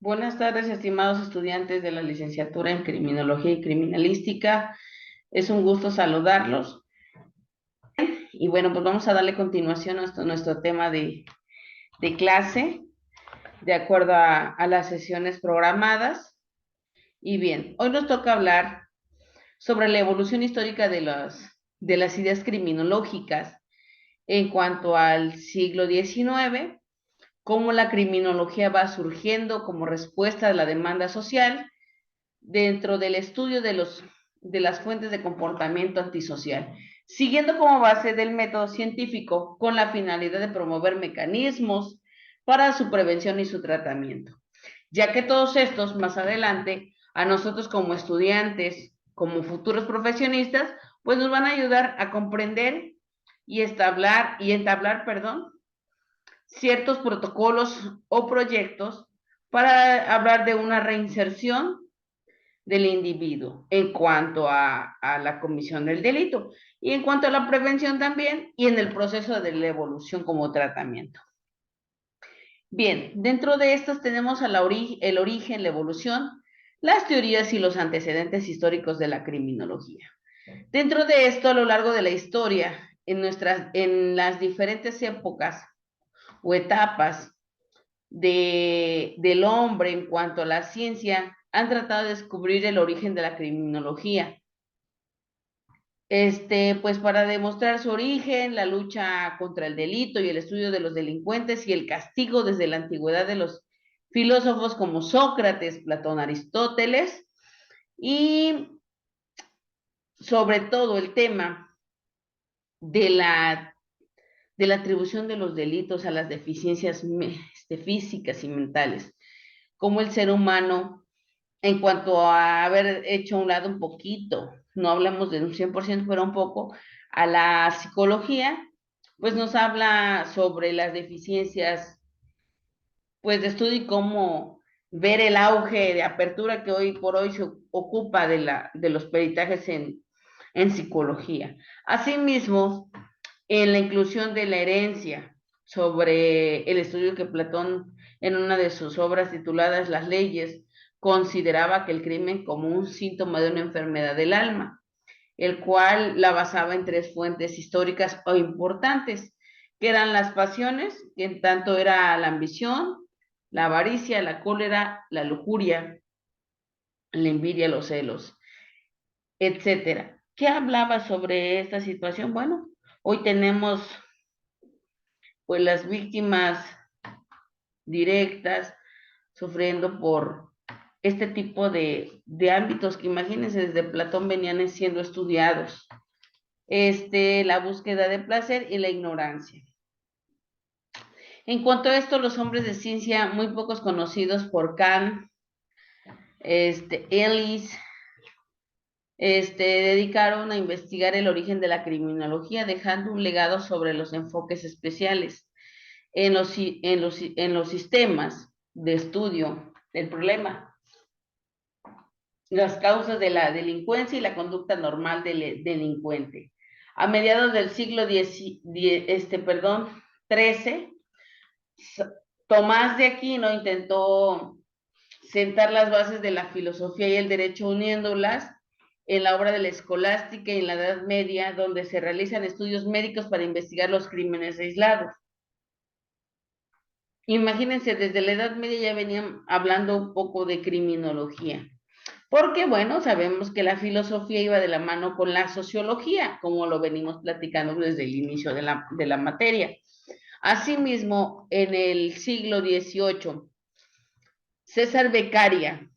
Buenas tardes, estimados estudiantes de la licenciatura en Criminología y Criminalística. Es un gusto saludarlos. Y bueno, pues vamos a darle continuación a nuestro tema de clase, de acuerdo a las sesiones programadas. Y bien, hoy nos toca hablar sobre la evolución histórica de las ideas criminológicas en cuanto al siglo XIX, cómo la criminología va surgiendo como respuesta a la demanda social dentro del estudio de las fuentes de comportamiento antisocial, siguiendo como base del método científico con la finalidad de promover mecanismos para su prevención y su tratamiento, ya que todos estos más adelante a nosotros como estudiantes, como futuros profesionistas, pues nos van a ayudar a comprender y entablar, ciertos protocolos o proyectos para hablar de una reinserción del individuo en cuanto a la comisión del delito y en cuanto a la prevención también y en el proceso de la evolución como tratamiento. Bien, dentro de estos tenemos el origen, la evolución, las teorías y los antecedentes históricos de la criminología. Dentro de esto, a lo largo de la historia, en las diferentes épocas o etapas del hombre en cuanto a la ciencia, han tratado de descubrir el origen de la criminología, pues para demostrar su origen, la lucha contra el delito y el estudio de los delincuentes y el castigo desde la antigüedad de los filósofos como Sócrates, Platón, Aristóteles, y sobre todo el tema de de la atribución de los delitos a las deficiencias físicas y mentales, como el ser humano, en cuanto a haber hecho a un lado un poquito, no hablamos de un 100%, pero un poco, a la psicología, pues nos habla sobre las deficiencias, pues de estudio y cómo ver el auge de apertura que hoy por hoy se ocupa de los peritajes en psicología. Asimismo, en la inclusión de la herencia, sobre el estudio que Platón en una de sus obras tituladas Las leyes consideraba que el crimen como un síntoma de una enfermedad del alma, el cual la basaba en tres fuentes históricas o importantes, que eran las pasiones, que en tanto era la ambición, la avaricia, la cólera, la lujuria, la envidia, los celos, etcétera. ¿Qué hablaba sobre esta situación? Bueno, hoy tenemos pues las víctimas directas sufriendo por este tipo de ámbitos que imagínense desde Platón venían siendo estudiados. La búsqueda de placer y la ignorancia. En cuanto a esto, los hombres de ciencia, muy pocos conocidos por Kant, Ellis, dedicaron a investigar el origen de la criminología, dejando un legado sobre los enfoques especiales en los sistemas de estudio del problema, las causas de la delincuencia y la conducta normal del delincuente. A mediados del siglo XIII, Tomás de Aquino intentó sentar las bases de la filosofía y el derecho uniéndolas en la obra de la escolástica y en la Edad Media, donde se realizan estudios médicos para investigar los crímenes aislados. Imagínense, desde la Edad Media ya venían hablando un poco de criminología, porque bueno, sabemos que la filosofía iba de la mano con la sociología, como lo venimos platicando desde el inicio de la materia. Asimismo, en el siglo XVIII, César Beccaria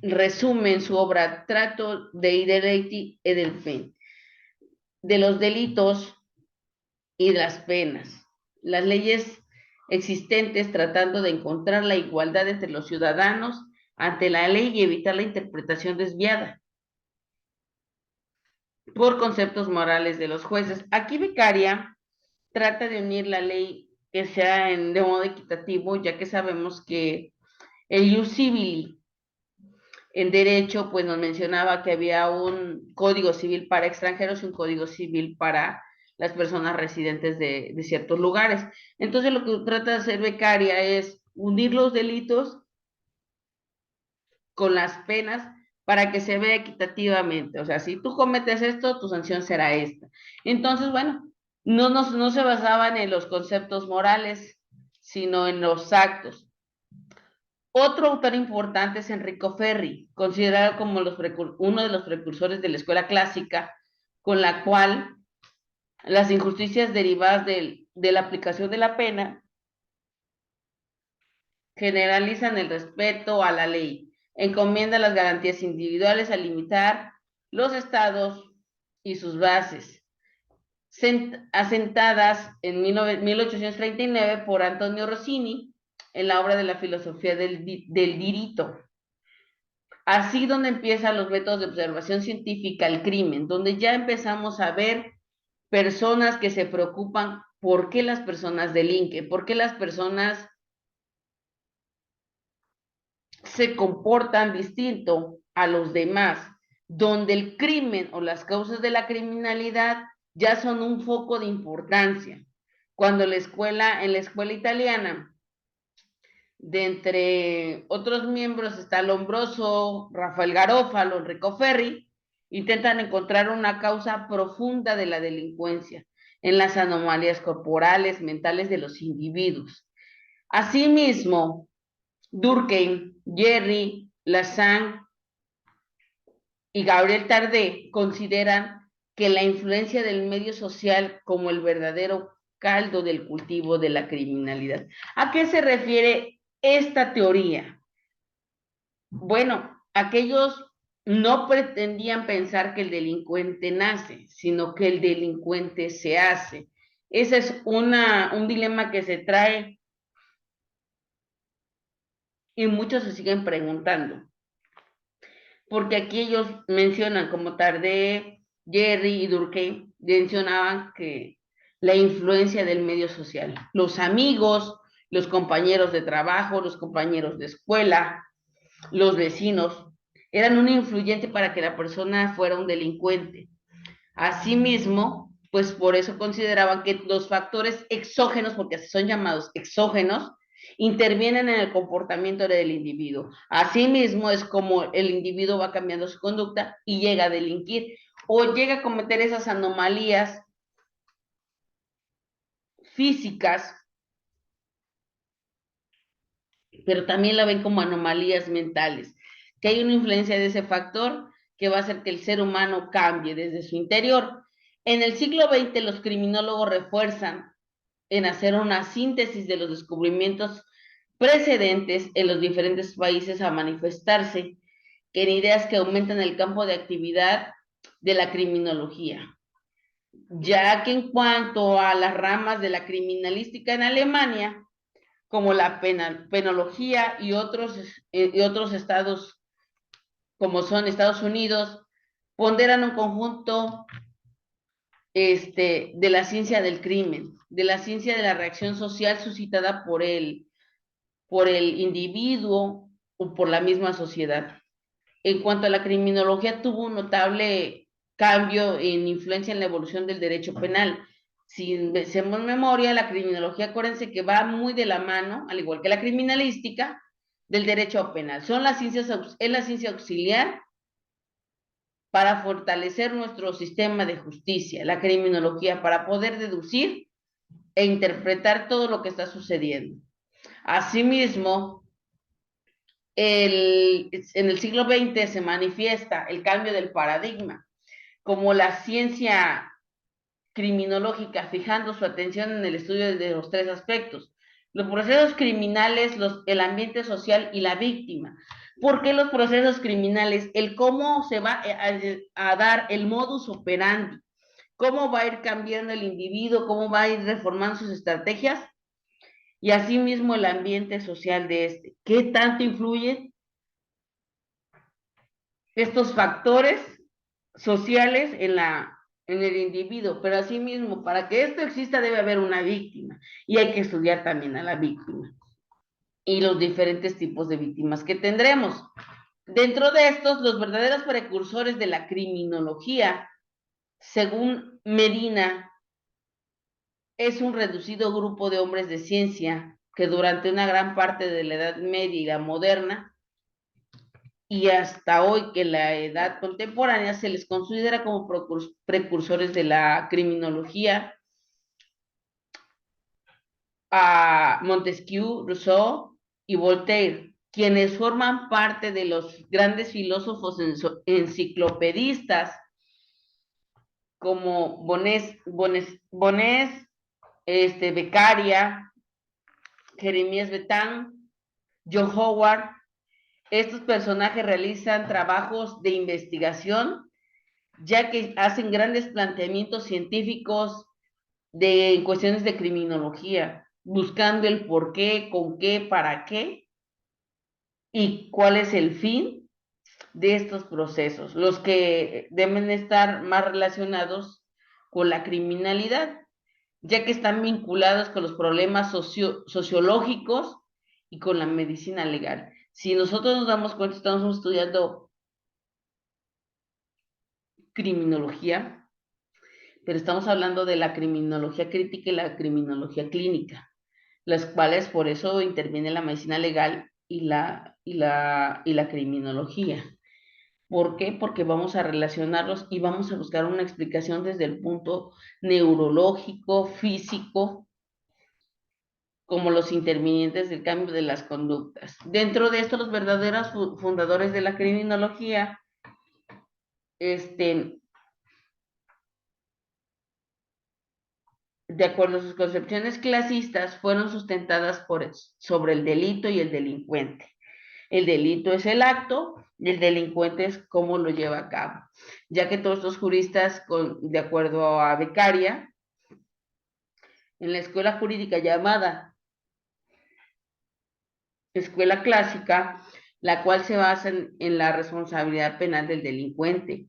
resume en su obra Trato de Ideality Edelfelt de los delitos y de las penas, las leyes existentes tratando de encontrar la igualdad entre los ciudadanos ante la ley y evitar la interpretación desviada por conceptos morales de los jueces. Aquí Beccaria trata de unir la ley que sea de modo equitativo, ya que sabemos que el ius civili en derecho, pues nos mencionaba que había un código civil para extranjeros y un código civil para las personas residentes de ciertos lugares. Entonces, lo que trata de hacer Becaria es unir los delitos con las penas para que se vea equitativamente. O sea, si tú cometes esto, tu sanción será esta. Entonces, bueno, no se basaban en los conceptos morales, sino en los actos. Otro autor importante es Enrico Ferri, considerado como uno de los precursores de la escuela clásica, con la cual las injusticias derivadas de la aplicación de la pena generalizan el respeto a la ley, encomienda las garantías individuales a limitar los estados y sus bases, asentadas en 1839 por Antonio Rossini en la obra de la filosofía del diritto. Así donde empiezan los métodos de observación científica, el crimen, donde ya empezamos a ver personas que se preocupan por qué las personas delinquen, por qué las personas se comportan distinto a los demás, donde el crimen o las causas de la criminalidad ya son un foco de importancia. Cuando en la escuela italiana, de entre otros miembros está Lombroso, Rafael Garófalo, Enrico Ferri, intentan encontrar una causa profunda de la delincuencia en las anomalías corporales, mentales de los individuos. Asimismo, Durkheim, Jerry, Lassagne y Gabriel Tarde consideran que la influencia del medio social como el verdadero caldo del cultivo de la criminalidad. ¿A qué se refiere esta teoría? Bueno, aquellos no pretendían pensar que el delincuente nace, sino que el delincuente se hace. Ese es un dilema que se trae y muchos se siguen preguntando. Porque aquí ellos mencionan, como Tarde, Jerry y Durkheim, mencionaban que la influencia del medio social, los amigos, los compañeros de trabajo, los compañeros de escuela, los vecinos, eran un influyente para que la persona fuera un delincuente. Asimismo, pues por eso consideraban que los factores exógenos, porque así son llamados exógenos, intervienen en el comportamiento del individuo. Asimismo, es como el individuo va cambiando su conducta y llega a delinquir o llega a cometer esas anomalías físicas, pero también la ven como anomalías mentales, que hay una influencia de ese factor que va a hacer que el ser humano cambie desde su interior. En el siglo XX, los criminólogos refuerzan en hacer una síntesis de los descubrimientos precedentes en los diferentes países a manifestarse en ideas que aumentan el campo de actividad de la criminología, ya que en cuanto a las ramas de la criminalística en Alemania, como la penología y otros estados, como son Estados Unidos, ponderan un conjunto de la ciencia del crimen, de la ciencia de la reacción social suscitada por el individuo o por la misma sociedad. En cuanto a la criminología, tuvo un notable cambio en influencia en la evolución del derecho penal. Si hacemos memoria, la criminología, acuérdense que va muy de la mano, al igual que la criminalística, del derecho penal. Es la ciencia auxiliar para fortalecer nuestro sistema de justicia, la criminología, para poder deducir e interpretar todo lo que está sucediendo. Asimismo, en el siglo XX se manifiesta el cambio del paradigma, como la ciencia criminológica, fijando su atención en el estudio de los tres aspectos: los procesos criminales, el ambiente social y la víctima. ¿Por qué los procesos criminales? El cómo se va a dar el modus operandi, cómo va a ir cambiando el individuo, cómo va a ir reformando sus estrategias, y asimismo el ambiente social de este. ¿Qué tanto influyen estos factores sociales en el individuo? Pero asimismo, para que esto exista debe haber una víctima y hay que estudiar también a la víctima y los diferentes tipos de víctimas que tendremos. Dentro de estos, los verdaderos precursores de la criminología, según Medina, es un reducido grupo de hombres de ciencia que durante una gran parte de la Edad Media y la moderna y hasta hoy que en la edad contemporánea se les considera como precursores de la criminología a Montesquieu, Rousseau y Voltaire, quienes forman parte de los grandes filósofos enciclopedistas como Beccaria, Jeremías Betán, John Howard. Estos personajes realizan trabajos de investigación, ya que hacen grandes planteamientos científicos de cuestiones de criminología, buscando el por qué, con qué, para qué y cuál es el fin de estos procesos, los que deben estar más relacionados con la criminalidad, ya que están vinculados con los problemas sociológicos y con la medicina legal. Si nosotros nos damos cuenta, estamos estudiando criminología, pero estamos hablando de la criminología crítica y la criminología clínica, las cuales por eso interviene la medicina legal y la criminología. ¿Por qué? Porque vamos a relacionarlos y vamos a buscar una explicación desde el punto neurológico, físico, como los intervinientes del cambio de las conductas. Dentro de esto, los verdaderos fundadores de la criminología, de acuerdo a sus concepciones clasistas, fueron sustentadas sobre el delito y el delincuente. El delito es el acto y el delincuente es cómo lo lleva a cabo, ya que todos estos juristas, de acuerdo a Beccaria, en la escuela jurídica llamada escuela clásica, la cual se basa en la responsabilidad penal del delincuente,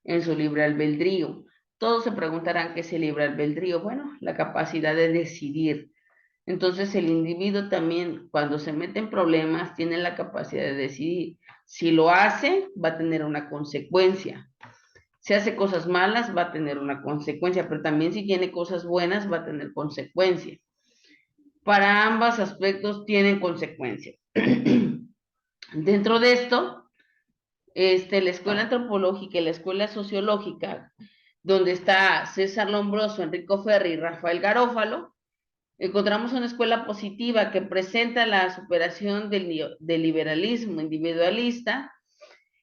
en su libre albedrío. Todos se preguntarán qué es el libre albedrío. Bueno, la capacidad de decidir. Entonces el individuo también, cuando se mete en problemas, tiene la capacidad de decidir. Si lo hace, va a tener una consecuencia. Si hace cosas malas, va a tener una consecuencia, pero también si tiene cosas buenas, va a tener consecuencia. Para ambos aspectos tienen consecuencias. Dentro de esto, la escuela antropológica y la escuela sociológica, donde está César Lombroso, Enrico Ferri y Rafael Garófalo, encontramos una escuela positiva que presenta la superación del liberalismo individualista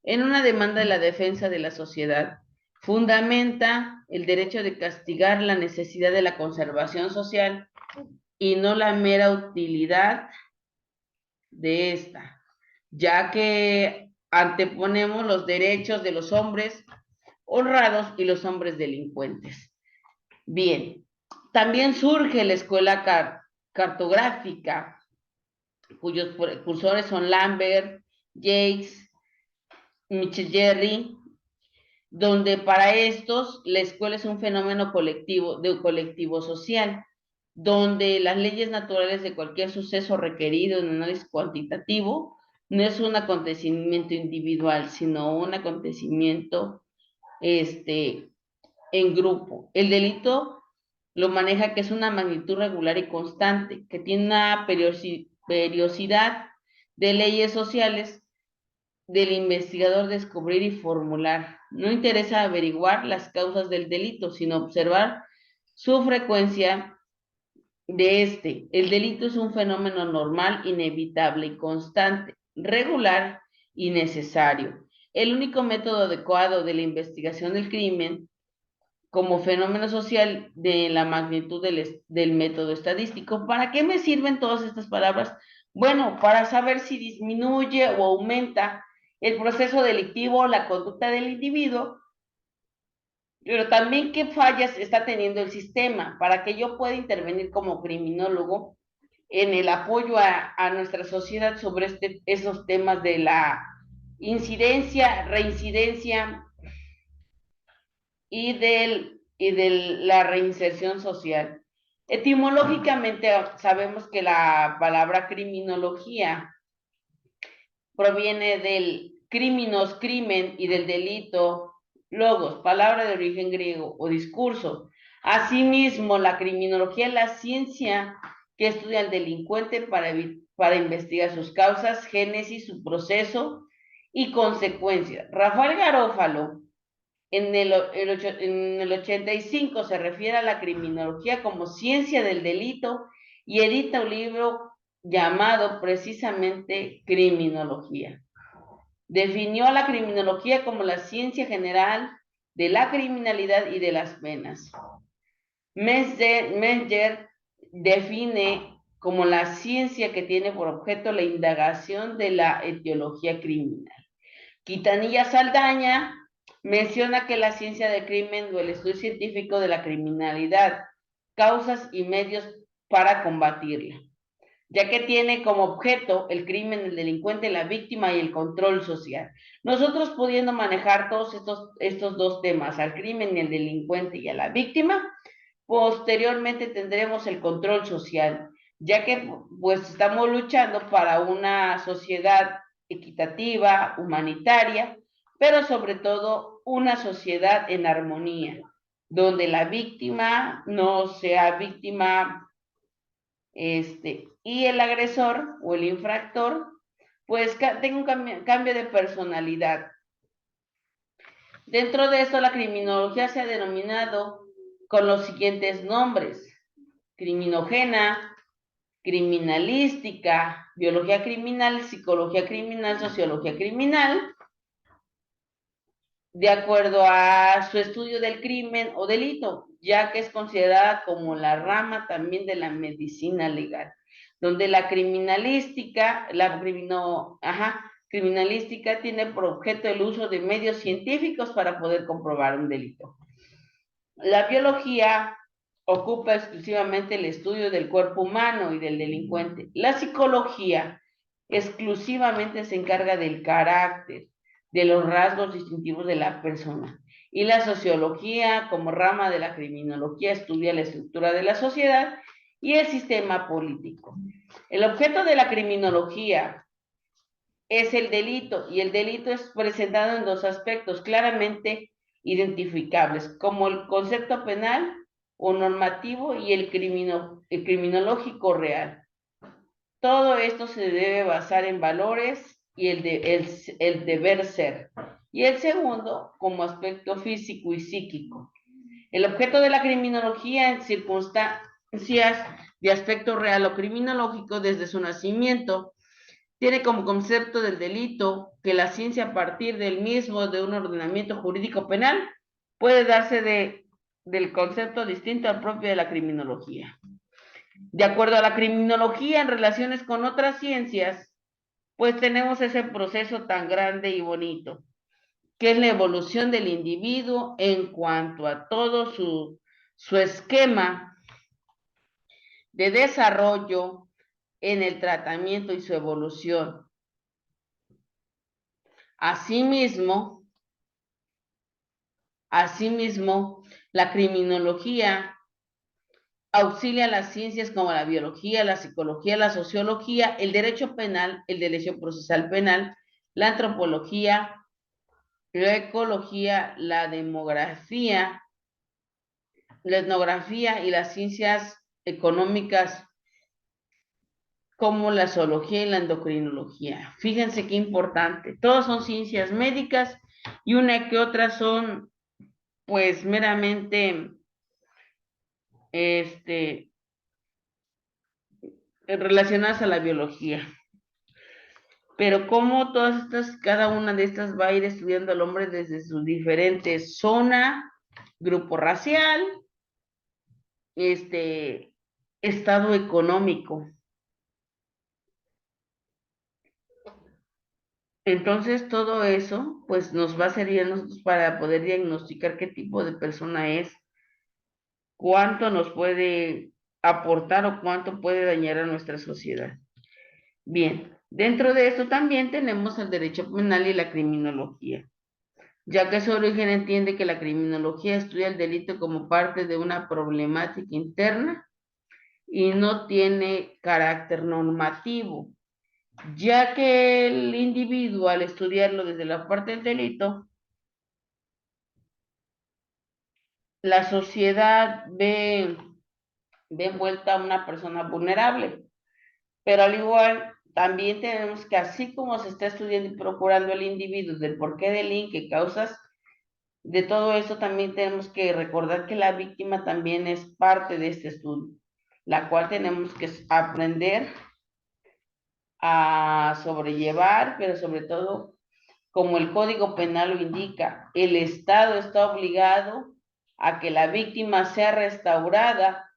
en una demanda de la defensa de la sociedad. Fundamenta el derecho de castigar la necesidad de la conservación social y no la mera utilidad de esta, ya que anteponemos los derechos de los hombres honrados y los hombres delincuentes. Bien, también surge la escuela cartográfica, cuyos precursores son Lambert, Yates, Michel Jerry, donde para estos la escuela es un fenómeno colectivo, de un colectivo social, donde las leyes naturales de cualquier suceso requerido en análisis cuantitativo no es un acontecimiento individual, sino un acontecimiento en grupo. El delito lo maneja que es una magnitud regular y constante, que tiene una periodicidad de leyes sociales del investigador descubrir y formular. No interesa averiguar las causas del delito, sino observar su frecuencia de El delito es un fenómeno normal, inevitable y constante, regular y necesario. El único método adecuado de la investigación del crimen como fenómeno social de la magnitud del método estadístico. ¿Para qué me sirven todas estas palabras? Bueno, para saber si disminuye o aumenta el proceso delictivo, la conducta del individuo, pero también qué fallas está teniendo el sistema para que yo pueda intervenir como criminólogo en el apoyo a nuestra sociedad sobre esos temas de la incidencia, reincidencia y de la reinserción social. Etimológicamente sabemos que la palabra criminología proviene del criminos, crimen, y del delito, logos, palabra de origen griego o discurso. Asimismo, la criminología es la ciencia que estudia al delincuente para investigar sus causas, génesis, su proceso y consecuencias. Rafael Garófalo, en el 85 se refiere a la criminología como ciencia del delito y edita un libro llamado precisamente Criminología. Definió a la criminología como la ciencia general de la criminalidad y de las penas. Menger define como la ciencia que tiene por objeto la indagación de la etiología criminal. Quintanilla Saldaña menciona que la ciencia del crimen o el estudio científico de la criminalidad, causas y medios para combatirla, ya que tiene como objeto el crimen, el delincuente, la víctima y el control social. Nosotros pudiendo manejar todos estos dos temas, al crimen y al delincuente y a la víctima, posteriormente tendremos el control social, ya que pues estamos luchando para una sociedad equitativa, humanitaria, pero sobre todo una sociedad en armonía, donde la víctima no sea víctima, y el agresor o el infractor, pues tenga un cambio de personalidad. Dentro de esto, la criminología se ha denominado con los siguientes nombres: criminogena, criminalística, biología criminal, psicología criminal, sociología criminal, de acuerdo a su estudio del crimen o delito, ya que es considerada como la rama también de la medicina legal, donde la criminalística, criminalística tiene por objeto el uso de medios científicos para poder comprobar un delito. La biología ocupa exclusivamente el estudio del cuerpo humano y del delincuente. La psicología exclusivamente se encarga del carácter, de los rasgos distintivos de la persona. Y la sociología, como rama de la criminología, estudia la estructura de la sociedad y el sistema político. El objeto de la criminología es el delito, y el delito es presentado en dos aspectos claramente identificables, como el concepto penal o normativo y el criminológico real. Todo esto se debe basar en valores y el deber ser. Y el segundo, como aspecto físico y psíquico. El objeto de la criminología en circunstancias de aspecto real o criminológico desde su nacimiento tiene como concepto del delito que la ciencia a partir del mismo de un ordenamiento jurídico penal puede darse del concepto distinto al propio de la criminología. De acuerdo a la criminología en relaciones con otras ciencias, pues tenemos ese proceso tan grande y bonito, que es la evolución del individuo en cuanto a todo su esquema de desarrollo en el tratamiento y su evolución. Asimismo, la criminología auxilia a las ciencias como la biología, la psicología, la sociología, el derecho penal, el derecho procesal penal, la antropología, la ecología, la demografía, la etnografía y las ciencias económicas como la zoología y la endocrinología. Fíjense qué importante. Todas son ciencias médicas y una que otra son pues meramente relacionadas a la biología. Pero como cada una de estas va a ir estudiando al hombre desde su diferente zona, grupo racial, estado económico. Entonces todo eso, pues nos va a servir a nosotros para poder diagnosticar qué tipo de persona es, cuánto nos puede aportar o cuánto puede dañar a nuestra sociedad. Bien, dentro de esto también tenemos el derecho penal y la criminología, ya que su origen entiende que la criminología estudia el delito como parte de una problemática interna y no tiene carácter normativo, ya que el individuo al estudiarlo desde la parte del delito, la sociedad ve envuelta a una persona vulnerable, pero al igual también tenemos que, así como se está estudiando y procurando el individuo del porqué del link, que causas de todo eso, también tenemos que recordar que la víctima también es parte de este estudio, la cual tenemos que aprender a sobrellevar, pero sobre todo, como el Código Penal lo indica, el Estado está obligado a que la víctima sea restaurada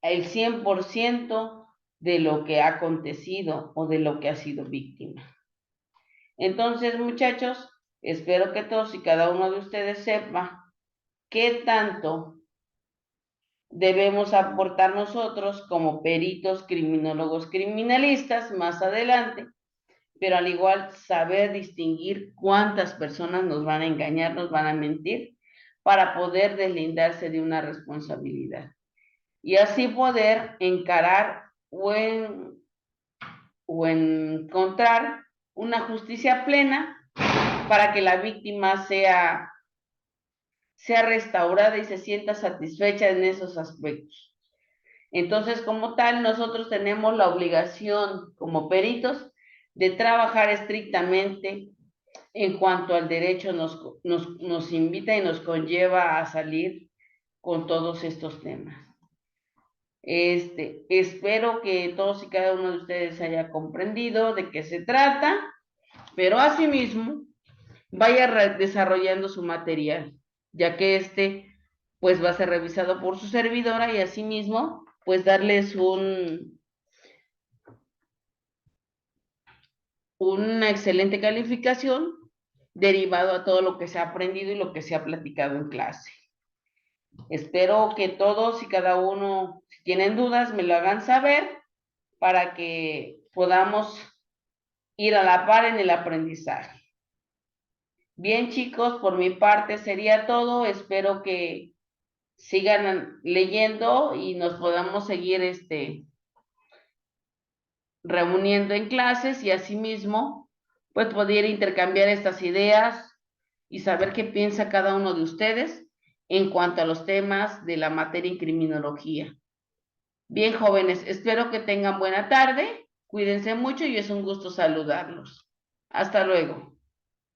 el 100% de lo que ha acontecido o de lo que ha sido víctima. Entonces, muchachos, espero que todos y cada uno de ustedes sepa qué tanto debemos aportar nosotros como peritos, criminólogos, criminalistas más adelante, pero al igual saber distinguir cuántas personas nos van a engañar, nos van a mentir, para poder deslindarse de una responsabilidad. Y así poder encarar o encontrar una justicia plena para que la víctima sea restaurada y se sienta satisfecha en esos aspectos. Entonces, como tal, nosotros tenemos la obligación como peritos de trabajar estrictamente en cuanto al derecho nos invita y nos conlleva a salir con todos estos temas. Espero que todos y cada uno de ustedes haya comprendido de qué se trata, pero asimismo vaya desarrollando su material, ya que pues va a ser revisado por su servidora y asimismo pues darles una excelente calificación derivado a todo lo que se ha aprendido y lo que se ha platicado en clase. Espero que todos y cada uno, si tienen dudas, me lo hagan saber para que podamos ir a la par en el aprendizaje. Bien, chicos, por mi parte sería todo. Espero que sigan leyendo y nos podamos seguir reuniendo en clases y asimismo pues poder intercambiar estas ideas y saber qué piensa cada uno de ustedes en cuanto a los temas de la materia en criminología. Bien, jóvenes, espero que tengan buena tarde, cuídense mucho y es un gusto saludarlos. Hasta luego.